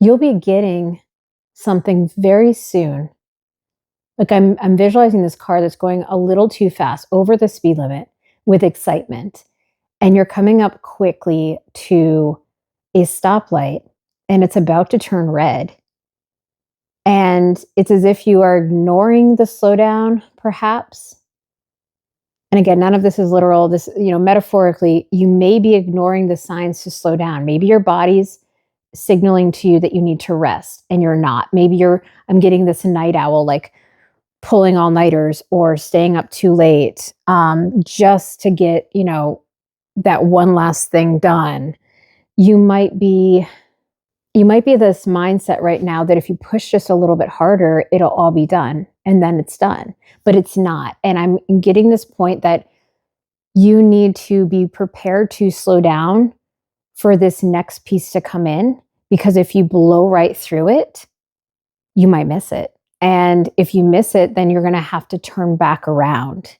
You'll be getting something very soon. Like I'm visualizing this car that's going a little too fast over the speed limit with excitement. And you're coming up quickly to a stoplight and it's about to turn red. And it's as if you are ignoring the slowdown, perhaps. And again, none of this is literal. This, metaphorically, you may be ignoring the signs to slow down. Maybe your body's signaling to you that you need to rest and you're not. Maybe I'm getting this night owl, like pulling all nighters or staying up too late, just to get, that one last thing done. You might be this mindset right now that if you push just a little bit harder, it'll all be done and then it's done, but it's not. And I'm getting this point that you need to be prepared to slow down for this next piece to come in, because if you blow right through it, you might miss it. And if you miss it, then you're going to have to turn back around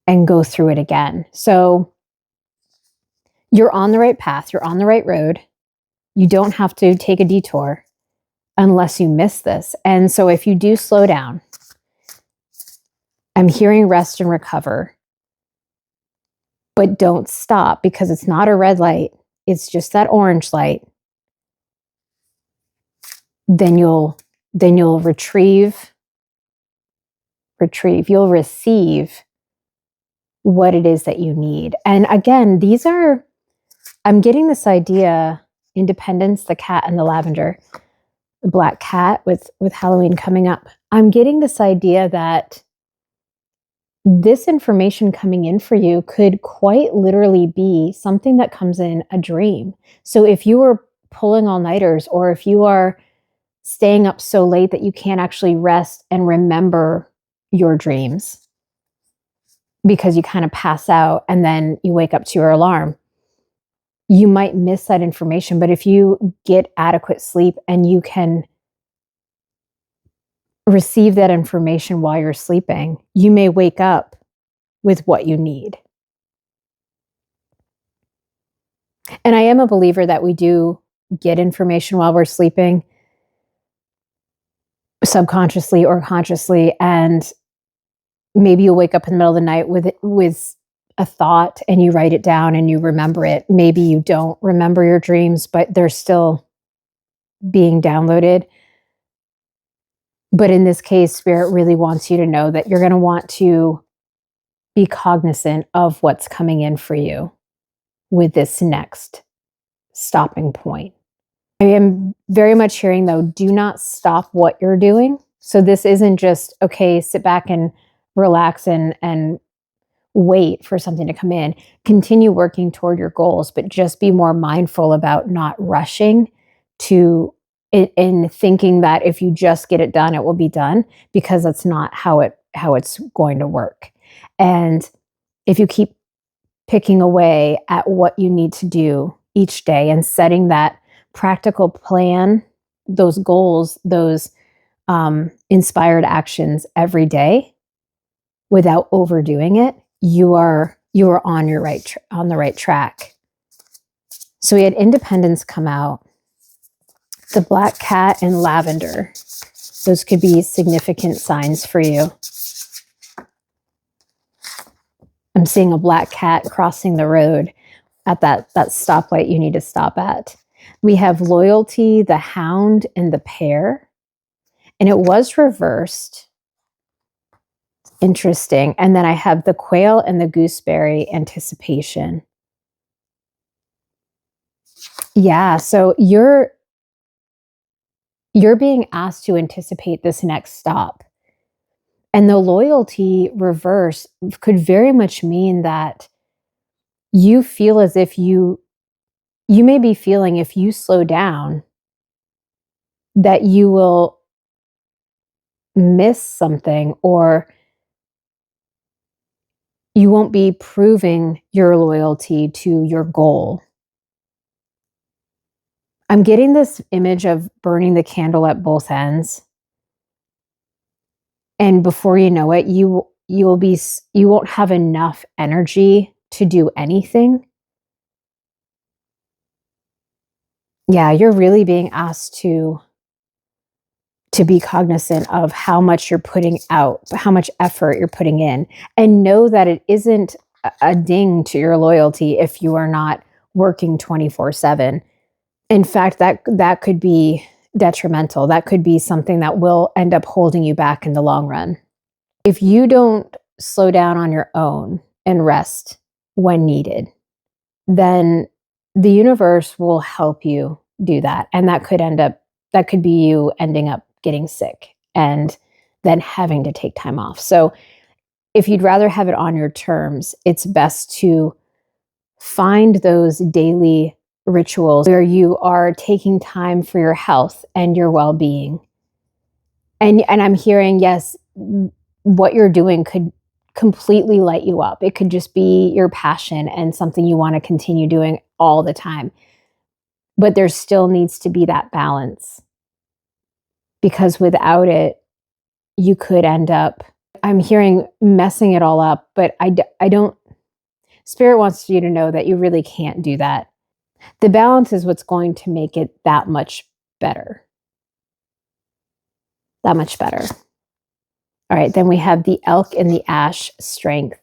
and go through it again. So you're on the right path. You're on the right road. You don't have to take a detour unless you miss this. And so if you do slow down, I'm hearing rest and recover, but don't stop, because it's not a red light. It's just that orange light. Then you'll retrieve, you'll receive what it is that you need. And again, I'm getting this idea, Independence, the cat and the lavender, the black cat with Halloween coming up. I'm getting this idea that this information coming in for you could quite literally be something that comes in a dream. So if you were pulling all-nighters, or if you are staying up so late that you can't actually rest and remember your dreams because you kind of pass out and then you wake up to your alarm, you might miss that information. But if you get adequate sleep and you can receive that information while you're sleeping, you may wake up with what you need. And I am a believer that we do get information while we're sleeping, subconsciously or consciously, and maybe you'll wake up in the middle of the night with a thought and you write it down and you remember it. Maybe you don't remember your dreams, but they're still being downloaded. But in this case, Spirit really wants you to know that you're going to want to be cognizant of what's coming in for you with this next stopping point. I am very much hearing, though, do not stop what you're doing. So this isn't just, okay, sit back and relax and wait for something to come in. Continue working toward your goals, but just be more mindful about not rushing to in thinking that if you just get it done, it will be done, because that's not how it's going to work. And if you keep picking away at what you need to do each day and setting that practical plan, those goals, those inspired actions every day without overdoing it, you are on the right track. So we had Independence come out, the black cat and lavender. Those could be significant signs for you. I'm seeing a black cat crossing the road at that stoplight you need to stop at. We have Loyalty, the hound, and the pear. And it was reversed. Interesting. And then I have the quail and the gooseberry, Anticipation. Yeah, so you're being asked to anticipate this next stop. And the Loyalty reverse could very much mean that you feel as if you may be feeling, if you slow down, that you will miss something, or you won't be proving your loyalty to your goal. I'm getting this image of burning the candle at both ends. And before you know it, you won't have enough energy to do anything. Yeah, you're really being asked to be cognizant of how much you're putting out, how much effort you're putting in, and know that it isn't a ding to your loyalty if you are not working 24/7. In fact, that could be detrimental. That could be something that will end up holding you back in the long run. If you don't slow down on your own and rest when needed, then the universe will help you do that. And that could be you ending up getting sick and then having to take time off. So if you'd rather have it on your terms, it's best to find those daily rituals where you are taking time for your health and your well-being. And I'm hearing, yes, what you're doing could completely light you up. It could just be your passion and something you want to continue doing all the time. But there still needs to be that balance, because without it, you could end up, I'm hearing, messing it all up, but I don't, Spirit wants you to know that you really can't do that. The balance is what's going to make it that much better. That much better. All right, then we have the elk and the ash, strength.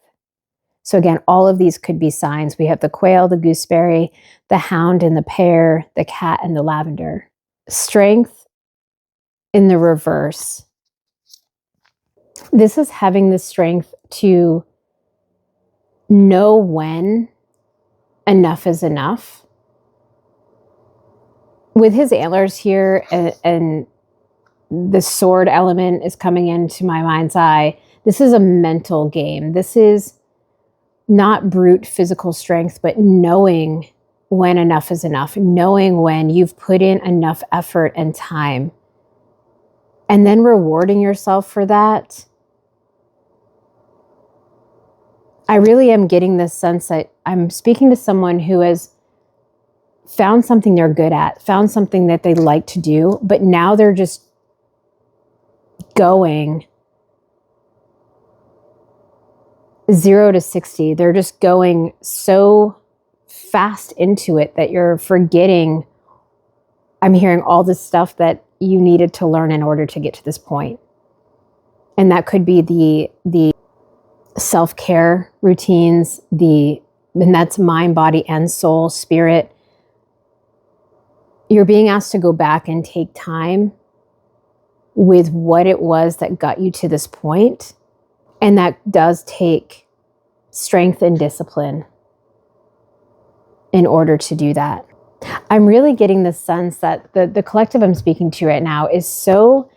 So again, all of these could be signs. We have the quail, the gooseberry, the hound and the pear, the cat and the lavender. Strength in the reverse. This is having the strength to know when enough is enough. With his antlers here and the sword element is coming into my mind's eye, this is a mental game. This is not brute physical strength, but knowing when enough is enough, knowing when you've put in enough effort and time, and then rewarding yourself for that. I really am getting this sense that I'm speaking to someone who has found something they're good at, found something that they like to do, but now they're just going 0 to 60. They're just going so fast into it that you're forgetting, I'm hearing, all the stuff that you needed to learn in order to get to this point. And that could be the self-care routines, and that's mind, body, and soul, spirit. You're being asked to go back and take time with what it was that got you to this point. And that does take strength and discipline in order to do that. I'm really getting the sense that the collective I'm speaking to right now is so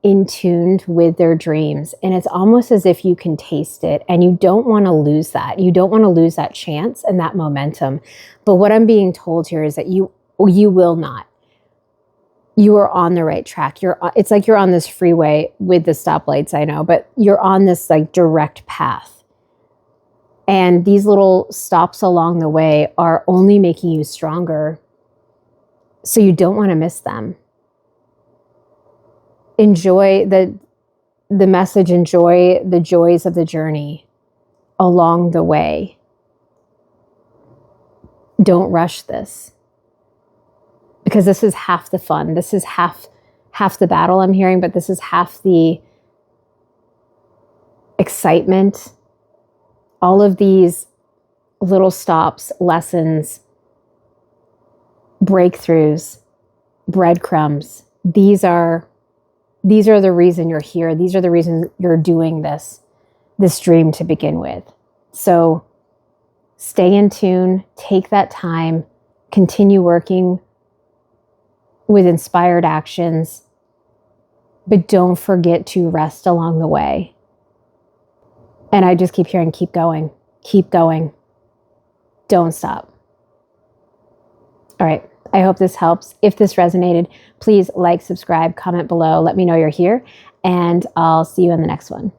in tuned with their dreams. And it's almost as if you can taste it, and you don't want to lose that. You don't want to lose that chance and that momentum. But what I'm being told here is that you will not. You are on the right track. It's like you're on this freeway with the stoplights, I know, but you're on this like direct path. And these little stops along the way are only making you stronger. So you don't want to miss them. Enjoy the message, enjoy the joys of the journey along the way. Don't rush this, because this is half the fun. This is half the battle I'm hearing, but this is half the excitement. All of these little stops, lessons, breakthroughs, breadcrumbs, these are the reason you're here. These are the reasons you're doing this dream to begin with. So stay in tune, take that time, continue working with inspired actions, but don't forget to rest along the way. And I just keep hearing, keep going, don't stop. All right. I hope this helps. If this resonated, please like, subscribe, comment below. Let me know you're here, and I'll see you in the next one.